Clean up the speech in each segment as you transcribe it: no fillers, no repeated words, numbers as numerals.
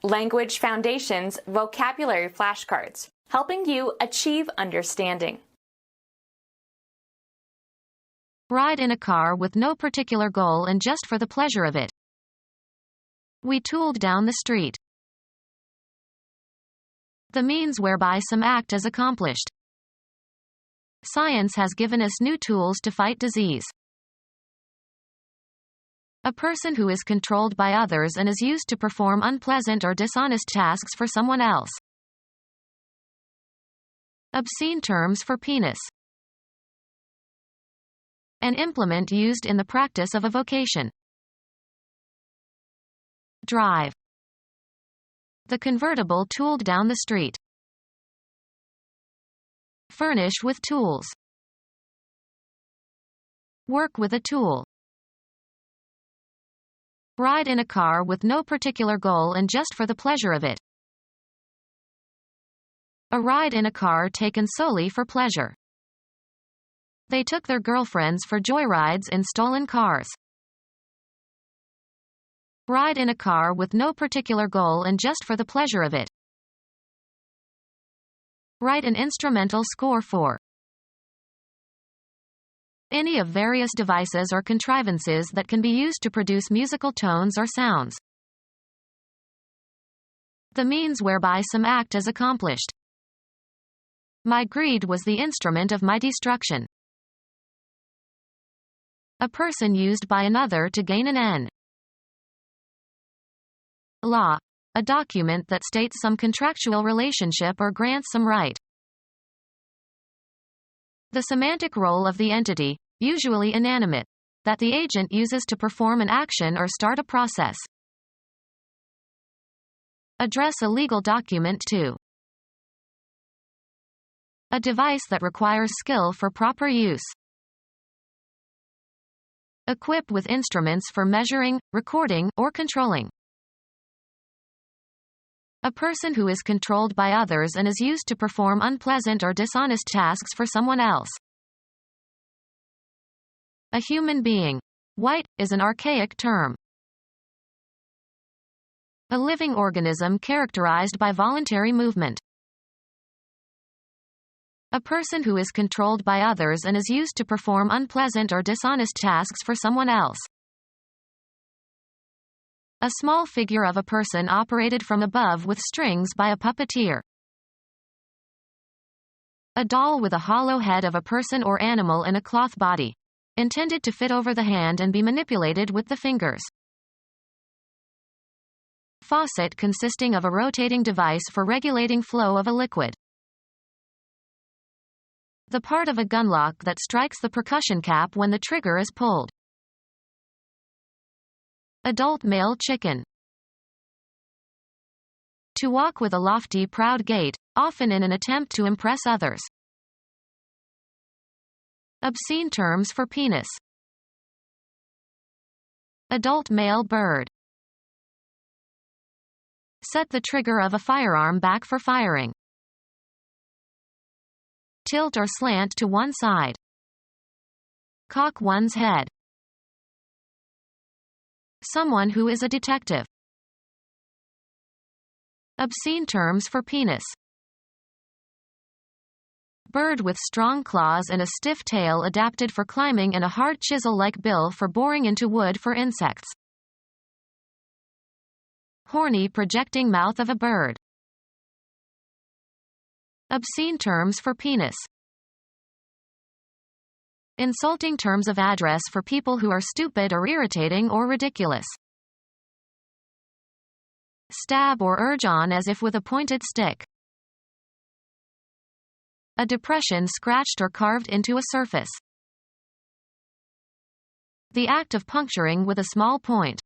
Language Foundations Vocabulary Flashcards, helping you achieve understanding. Ride in a car with no particular goal and just for the pleasure of it. We tooled down the street. The means whereby some act is accomplished. Science has given us new tools to fight disease. A person who is controlled by others and is used to perform unpleasant or dishonest tasks for someone else. Obscene terms for penis. An implement used in the practice of a vocation. Drive. The convertible tooled down the street. Furnish with tools. Work with a tool. Ride in a car with no particular goal and just for the pleasure of it. A ride in a car taken solely for pleasure. They took their girlfriends for joyrides in stolen cars. Ride in a car with no particular goal and just for the pleasure of it. Write an instrumental score for. Any of various devices or contrivances that can be used to produce musical tones or sounds. The means whereby some act is accomplished. My greed was the instrument of my destruction. A person used by another to gain an end. Law. A document that states some contractual relationship or grants some right. The semantic role of the entity, usually inanimate, that the agent uses to perform an action or start a process. Address a legal document to. A device that requires skill for proper use. Equip with instruments for measuring, recording, or controlling. A person who is controlled by others and is used to perform unpleasant or dishonest tasks for someone else. A human being. White is an archaic term. A living organism characterized by voluntary movement. A person who is controlled by others and is used to perform unpleasant or dishonest tasks for someone else. A small figure of a person operated from above with strings by a puppeteer. A doll with a hollow head of a person or animal in a cloth body. Intended to fit over the hand and be manipulated with the fingers. Faucet consisting of a rotating device for regulating flow of a liquid. The part of a gun lock that strikes the percussion cap when the trigger is pulled. Adult male chicken. To walk with a lofty, proud gait, often in an attempt to impress others. Obscene terms for penis. Adult male bird. Set the trigger of a firearm back for firing. Tilt or slant to one side. Cock one's head. Someone who is a detective. Obscene terms for penis. Bird with strong claws and a stiff tail adapted for climbing and a hard chisel-like bill for boring into wood for insects. Horny projecting mouth of a bird. Obscene terms for penis. Insulting terms of address for people who are stupid or irritating or ridiculous. Stab or urge on as if with a pointed stick. A depression scratched or carved into a surface. The act of puncturing with a small point.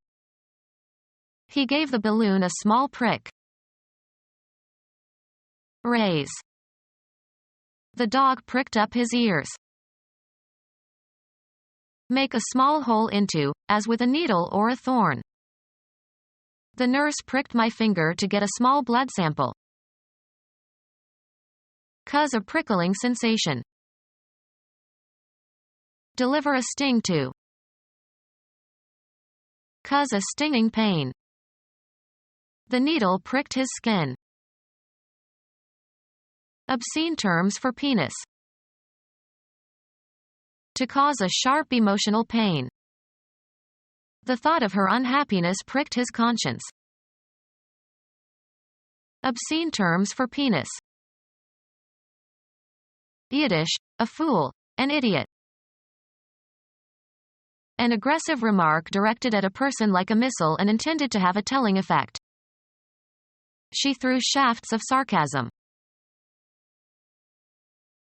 He gave the balloon a small prick. Raise. The dog pricked up his ears. Make a small hole into, as with a needle or a thorn. The nurse pricked my finger to get a small blood sample. Cause a prickling sensation. Deliver a sting to. Cause a stinging pain. The needle pricked his skin. Obscene terms for penis. To cause a sharp emotional pain. The thought of her unhappiness pricked his conscience. Obscene terms for penis. Yiddish, a fool, an idiot. An aggressive remark directed at a person like a missile and intended to have a telling effect. She threw shafts of sarcasm.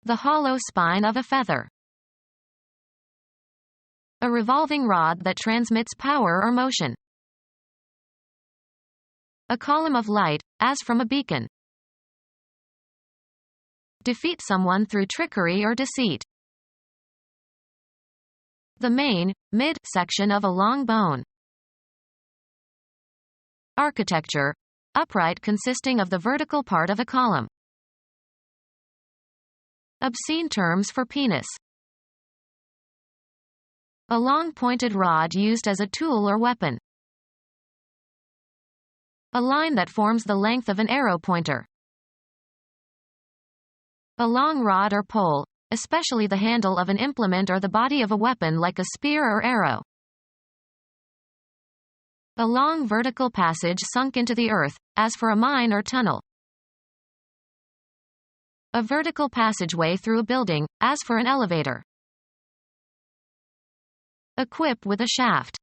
The hollow spine of a feather. A revolving rod that transmits power or motion. A column of light, as from a beacon. Defeat someone through trickery or deceit. The main, mid section of a long bone. Architecture. Upright consisting of the vertical part of a column. Obscene terms for penis. A long pointed rod used as a tool or weapon. A line that forms the length of an arrow pointer. A long rod or pole, especially the handle of an implement or the body of a weapon like a spear or arrow. A long vertical passage sunk into the earth, as for a mine or tunnel. A vertical passageway through a building, as for an elevator. Equip with a shaft.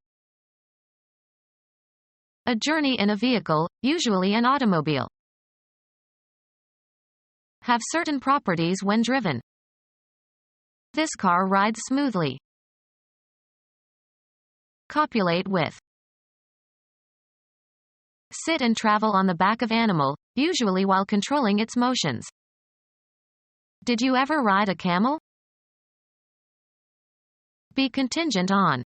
A journey in a vehicle, usually an automobile. Have certain properties when driven. This car rides smoothly. Copulate with. Sit and travel on the back of animal, usually while controlling its motions. Did you ever ride a camel? Be contingent on.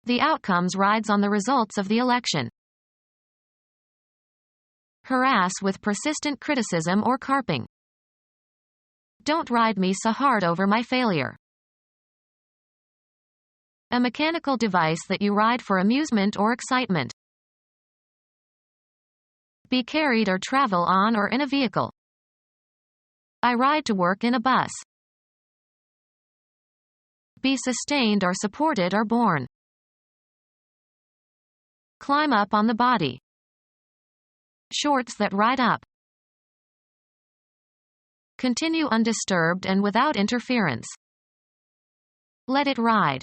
The outcomes rides on the results of the election. Harass with persistent criticism or carping. Don't ride me so hard over my failure. A mechanical device that you ride for amusement or excitement. Be carried or travel on or in a vehicle. I ride to work in a bus. Be sustained or supported or borne. Climb up on the body. Shorts that ride up. Continue undisturbed and without interference. Let it ride.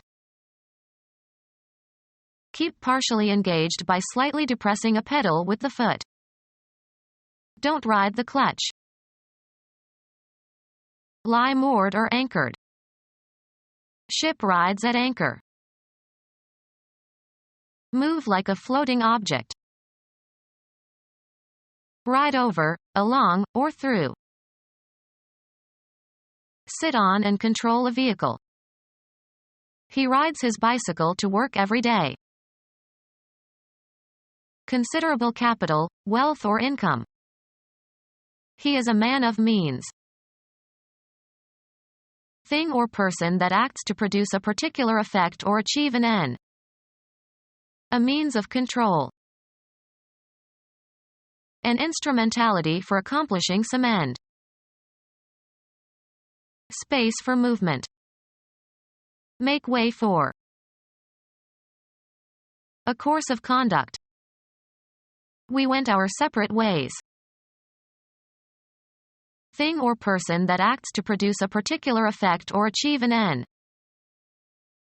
Keep partially engaged by slightly depressing a pedal with the foot. Don't ride the clutch. Lie moored or anchored. Ship rides at anchor. Move like a floating object. Ride over, along, or through. Sit on and control a vehicle. He rides his bicycle to work every day. Considerable capital, wealth or income. He is a man of means. Thing or person that acts to produce a particular effect or achieve an end. A means of control. An instrumentality for accomplishing some end. Space for movement. Make way for. A course of conduct. We went our separate ways. Thing or person that acts to produce a particular effect or achieve an end.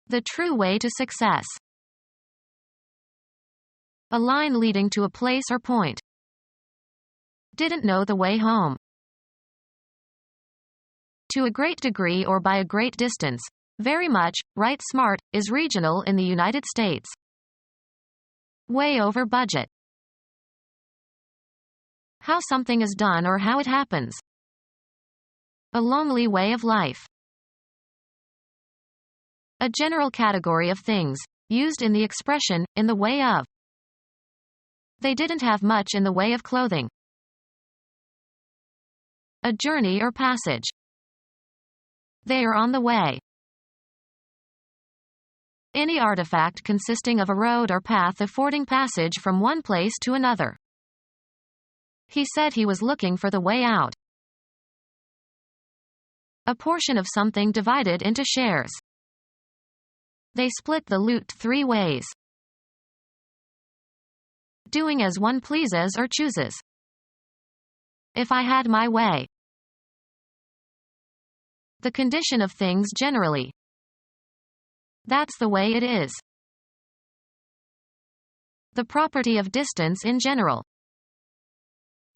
The true way to success. A line leading to a place or point. Didn't know the way home. To a great degree or by a great distance. Very much, right smart, is regional in the United States. Way over budget. How something is done or how it happens. A lonely way of life. A general category of things, used in the expression, in the way of. They didn't have much in the way of clothing. A journey or passage. They are on the way. Any artifact consisting of a road or path affording passage from one place to another. He said he was looking for the way out. A portion of something divided into shares. They split the loot 3 ways. Doing as one pleases or chooses. If I had my way. The condition of things generally. That's the way it is. The property of distance in general.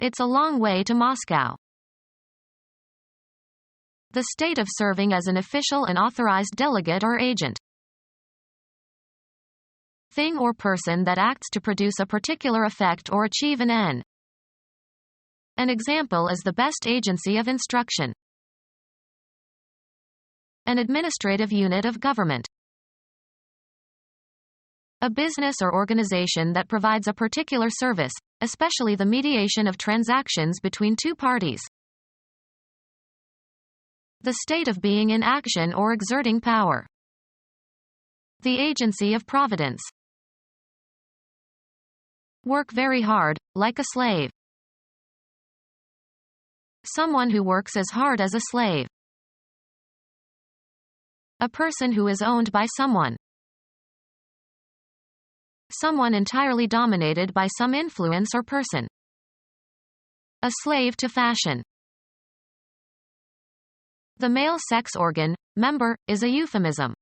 It's a long way to Moscow. The state of serving as an official and authorized delegate or agent. Thing or person that acts to produce a particular effect or achieve an end. An example is the best agency of instruction. An administrative unit of government. A business or organization that provides a particular service, especially the mediation of transactions between 2 parties. The state of being in action or exerting power. The agency of providence. Work very hard, like a slave. Someone who works as hard as a slave. A person who is owned by someone. Someone entirely dominated by some influence or person. A slave to fashion. The male sex organ, member, is a euphemism.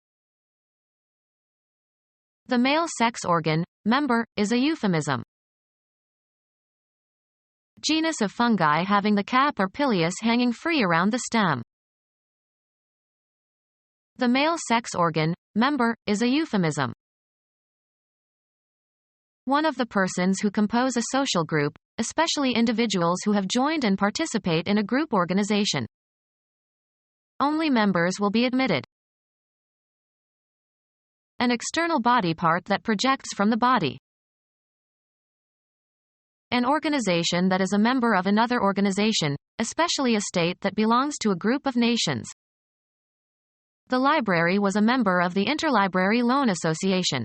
The male sex organ, member, is a euphemism. Genus of fungi having the cap or pileus hanging free around the stem. The male sex organ, member, is a euphemism. One of the persons who compose a social group, especially individuals who have joined and participate in a group organization. Only members will be admitted. An external body part that projects from the body. An organization that is a member of another organization, especially a state that belongs to a group of nations. The library was a member of the Interlibrary Loan Association.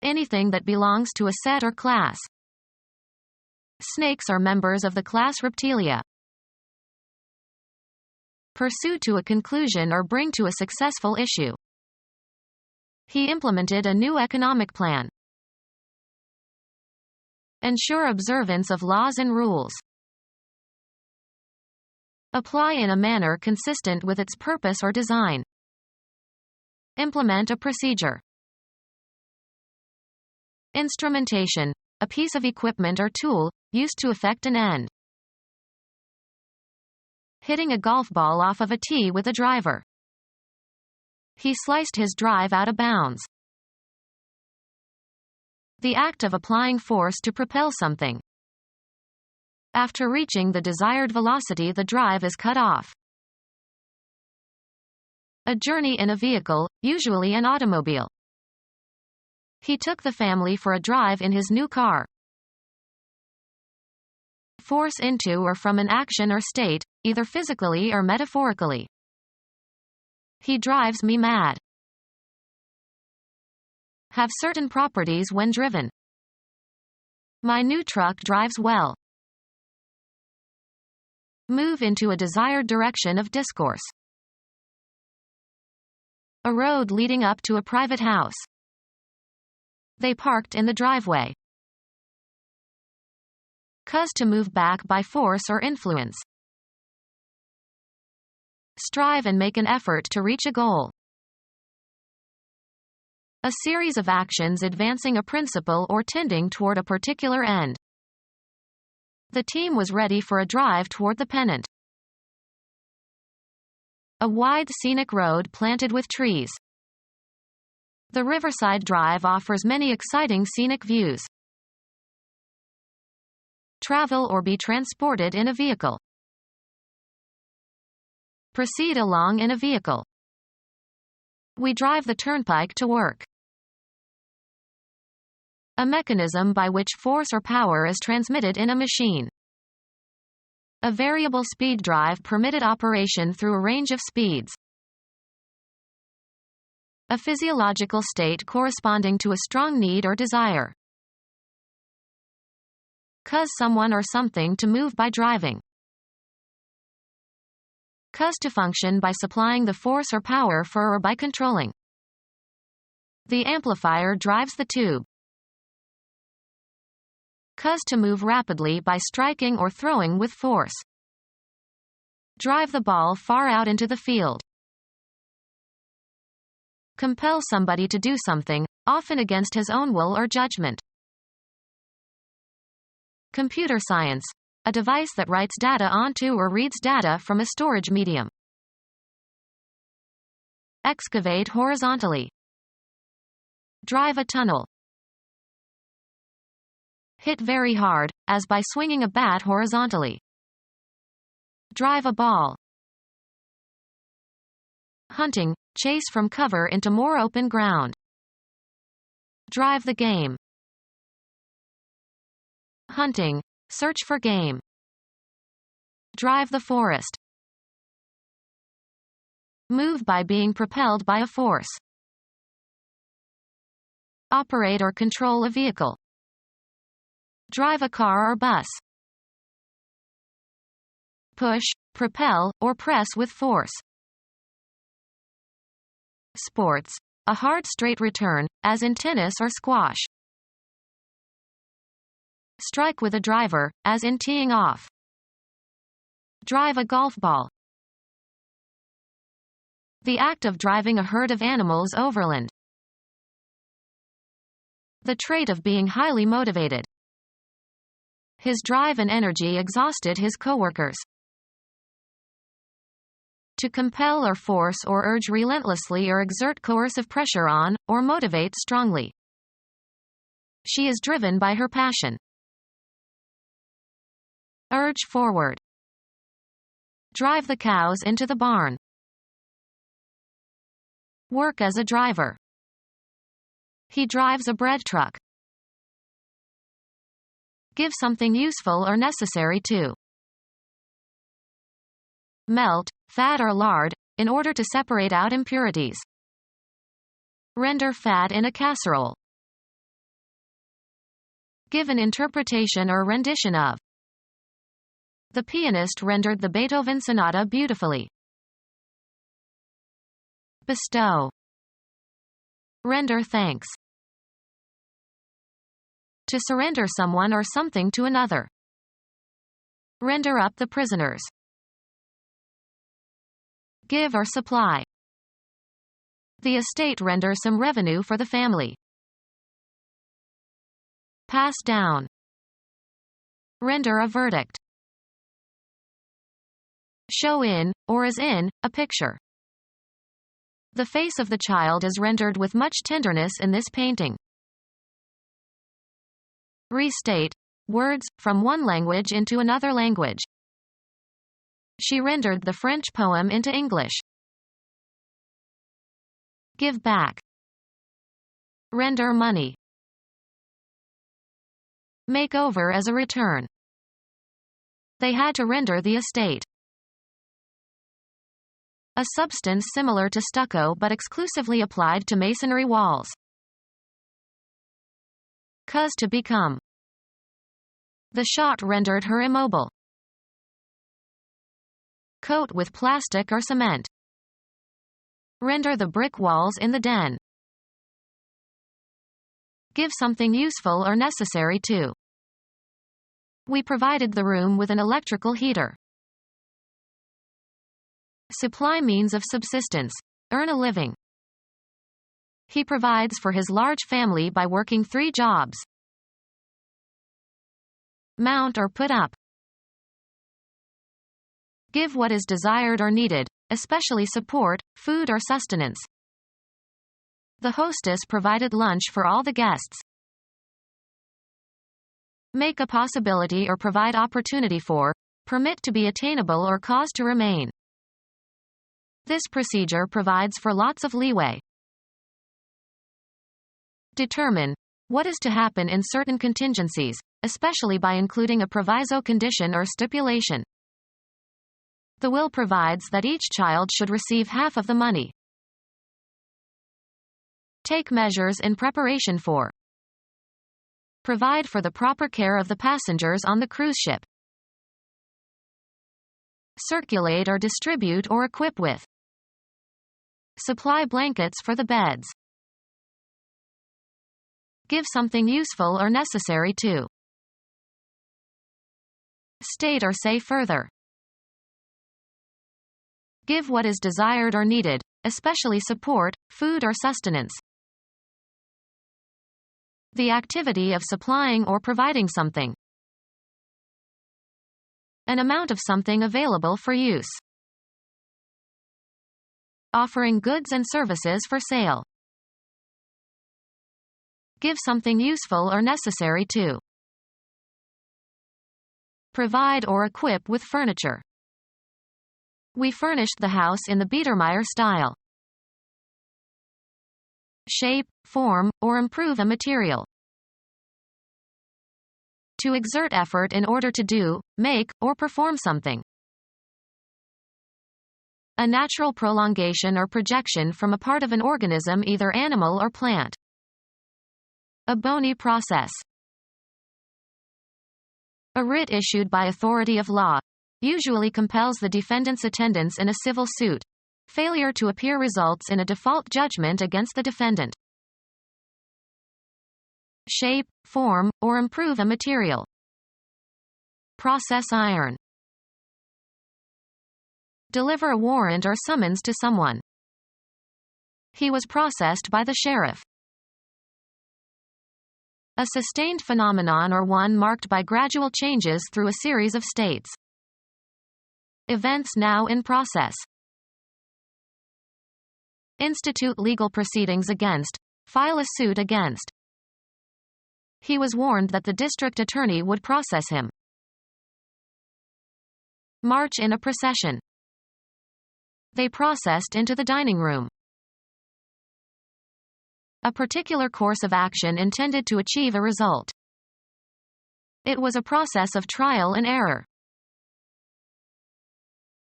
Anything that belongs to a set or class. Snakes are members of the class Reptilia. Pursue to a conclusion or bring to a successful issue. He implemented a new economic plan. Ensure observance of laws and rules. Apply in a manner consistent with its purpose or design. Implement a procedure. Instrumentation, a piece of equipment or tool, used to effect an end. Hitting a golf ball off of a tee with a driver. He sliced his drive out of bounds. The act of applying force to propel something. After reaching the desired velocity, the drive is cut off. A journey in a vehicle, usually an automobile. He took the family for a drive in his new car. Force into or from an action or state, either physically or metaphorically. He drives me mad. Have certain properties when driven. My new truck drives well. Move into a desired direction of discourse. A road leading up to a private house. They parked in the driveway. Cause to move back by force or influence. Strive and make an effort to reach a goal. A series of actions advancing a principle or tending toward a particular end. The team was ready for a drive toward the pennant. A wide scenic road planted with trees. The Riverside Drive offers many exciting scenic views. Travel or be transported in a vehicle. Proceed along in a vehicle. We drive the turnpike to work. A mechanism by which force or power is transmitted in a machine. A variable speed drive permitted operation through a range of speeds. A physiological state corresponding to a strong need or desire. Cause someone or something to move by driving. Cause to function by supplying the force or power for or by controlling. The amplifier drives the tube. Cause to move rapidly by striking or throwing with force. Drive the ball far out into the field. Compel somebody to do something, often against his own will or judgment. Computer science. A device that writes data onto or reads data from a storage medium. Excavate horizontally. Drive a tunnel. Hit very hard, as by swinging a bat horizontally. Drive a ball. Hunting. Chase from cover into more open ground. Drive the game. Hunting. Search for game. Drive the forest. Move by being propelled by a force. Operate or control a vehicle. Drive a car or bus. Push, propel, or press with force. Sports. A hard straight return, as in tennis or squash. Strike with a driver, as in teeing off. Drive a golf ball. The act of driving a herd of animals overland. The trait of being highly motivated. His drive and energy exhausted his coworkers. To compel or force or urge relentlessly or exert coercive pressure on, or motivate strongly. She is driven by her passion. Urge forward. Drive the cows into the barn. Work as a driver. He drives a bread truck. Give something useful or necessary to. Melt, fat or lard, in order to separate out impurities. Render fat in a casserole. Give an interpretation or rendition of. The pianist rendered the Beethoven sonata beautifully. Bestow. Render thanks. To surrender someone or something to another. Render up the prisoners. Give or supply. The estate renders some revenue for the family. Pass down. Render a verdict. Show in, or as in, a picture. The face of the child is rendered with much tenderness in this painting. Restate. Words, from one language into another language. She rendered the French poem into English. Give back. Render money. Make over as a return. They had to render the estate. A substance similar to stucco but exclusively applied to masonry walls. Cause to become. The shot rendered her immobile. Coat with plastic or cement. Render the brick walls in the den. Give something useful or necessary to. We provided the room with an electrical heater. Supply means of subsistence. Earn a living. He provides for his large family by working 3 jobs. Mount or put up. Give what is desired or needed, especially support, food or sustenance. The hostess provided lunch for all the guests. Make a possibility or provide opportunity for, permit to be attainable or cause to remain. This procedure provides for lots of leeway. Determine. What is to happen in certain contingencies, especially by including a proviso condition or stipulation. The will provides that each child should receive half of the money. Take measures in preparation for. Provide for the proper care of the passengers on the cruise ship. Circulate or distribute or equip with. Supply blankets for the beds. Give something useful or necessary to. State or say further. Give what is desired or needed, especially support, food or sustenance. The activity of supplying or providing something. An amount of something available for use. Offering goods and services for sale. Give something useful or necessary to. Provide or equip with furniture. We furnished the house in the Biedermeier style. Shape, form, or improve a material. To exert effort in order to do, make, or perform something. A natural prolongation or projection from a part of an organism, either animal or plant. A bony process. A writ issued by authority of law. Usually compels the defendant's attendance in a civil suit. Failure to appear results in a default judgment against the defendant. Shape, form, or improve a material. Process iron. Deliver a warrant or summons to someone. He was processed by the sheriff. A sustained phenomenon or one marked by gradual changes through a series of states. Events now in process. Institute legal proceedings against. File a suit against. He was warned that the district attorney would process him. March in a procession. They processed into the dining room. A particular course of action intended to achieve a result. It was a process of trial and error.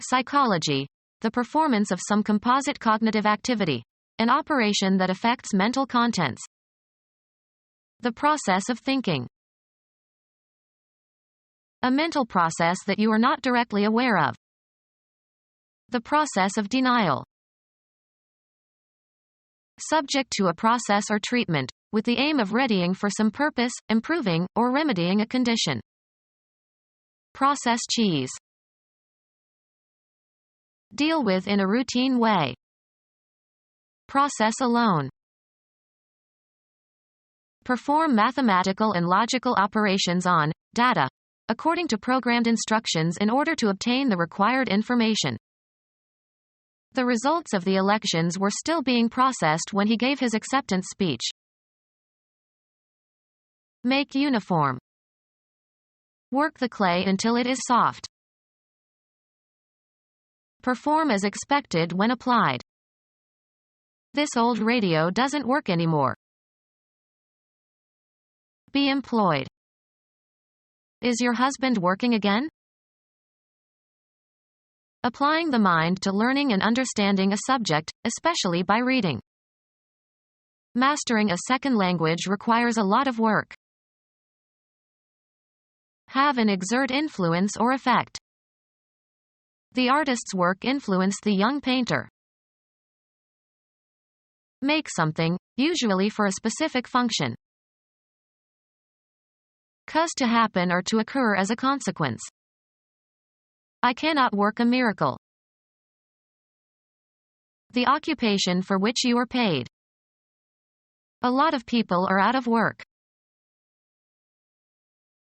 Psychology. The performance of some composite cognitive activity. An operation that affects mental contents. The process of thinking. A mental process that you are not directly aware of. The process of denial. Subject to a process or treatment, with the aim of readying for some purpose, improving, or remedying a condition. Process cheese. Deal with in a routine way. Process alone. Perform mathematical and logical operations on data, according to programmed instructions in order to obtain the required information. The results of the elections were still being processed when he gave his acceptance speech. Make uniform. Work the clay until it is soft. Perform as expected when applied. This old radio doesn't work anymore. Be employed. Is your husband working again? Applying the mind to learning and understanding a subject, especially by reading. Mastering a second language requires a lot of work. Have and exert influence or effect. The artist's work influenced the young painter. Make something, usually for a specific function. Cause to happen or to occur as a consequence. I cannot work a miracle. The occupation for which you are paid. A lot of people are out of work.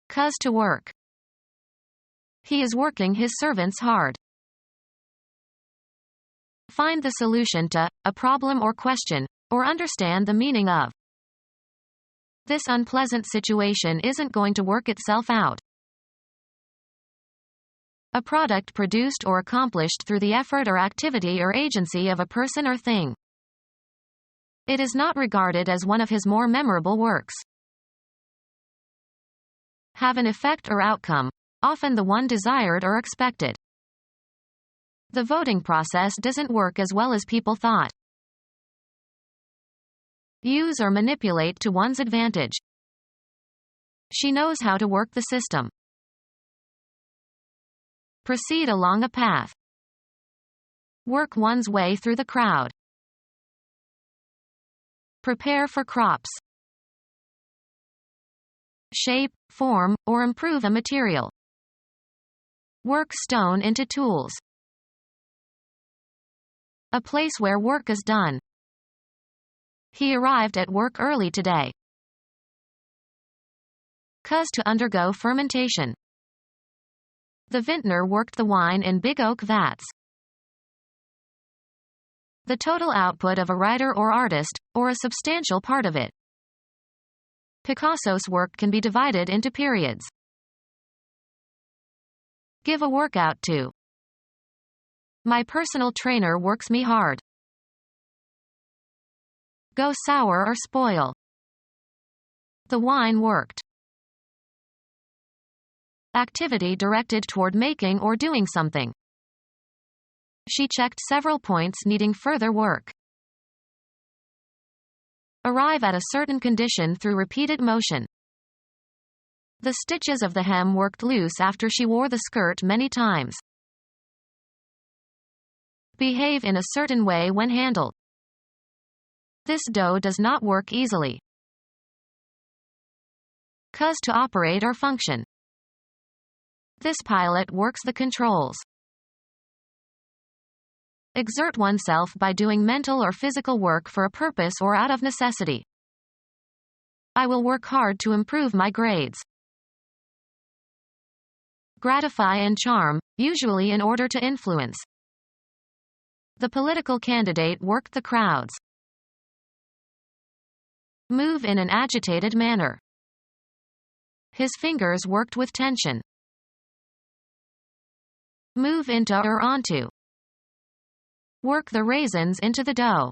Cause to work. He is working his servants hard. Find the solution to a problem or question, or understand the meaning of. This unpleasant situation isn't going to work itself out. A product produced or accomplished through the effort or activity or agency of a person or thing. It is not regarded as one of his more memorable works. Have an effect or outcome, often the one desired or expected. The voting process doesn't work as well as people thought. use or manipulate to one's advantage. She knows how to work the system. Proceed along a path. Work one's way through the crowd. Prepare for crops. Shape, form, or improve a material. Work stone into tools. A place where work is done. He arrived at work early today. Cause to undergo fermentation. The vintner worked the wine in big oak vats. The total output of a writer or artist, or a substantial part of it. Picasso's work can be divided into periods. Give a workout to. My personal trainer works me hard. Go sour or spoil. The wine worked. Activity directed toward making or doing something. She checked several points needing further work. Arrive at a certain condition through repeated motion. The stitches of the hem worked loose after she wore the skirt many times. Behave in a certain way when handled. This dough does not work easily. Cause to operate or function. This pilot works the controls. Exert oneself by doing mental or physical work for a purpose or out of necessity. I will work hard to improve my grades. Gratify and charm, usually in order to influence. The political candidate worked the crowds. Move in an agitated manner. His fingers worked with tension. Move into or onto. Work the raisins into the dough.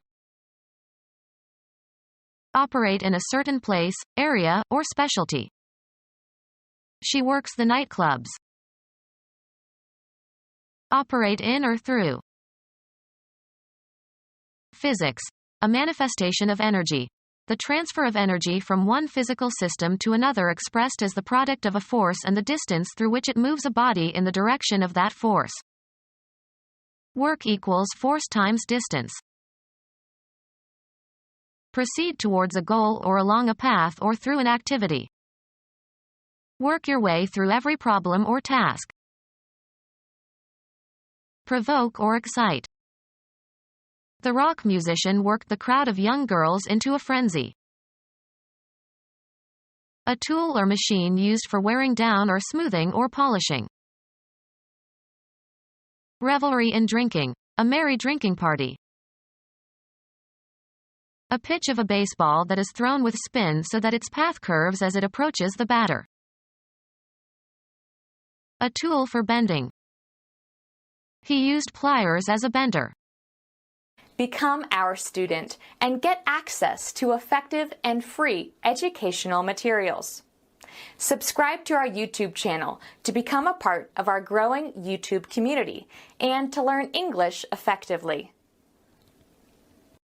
Operate in a certain place, area, or specialty. She works the nightclubs. Operate in or through. Physics. A manifestation of energy. The transfer of energy from one physical system to another expressed as the product of a force and the distance through which it moves a body in the direction of that force. Work equals force times distance. Proceed towards a goal or along a path or through an activity. Work your way through every problem or task. Provoke or excite. The rock musician worked the crowd of young girls into a frenzy. A tool or machine used for wearing down or smoothing or polishing. Revelry in drinking. A merry drinking party. A pitch of a baseball that is thrown with spin so that its path curves as it approaches the batter. A tool for bending. He used pliers as a bender. Become our student and get access to effective and free educational materials. Subscribe to our YouTube channel to become a part of our growing YouTube community and to learn English effectively.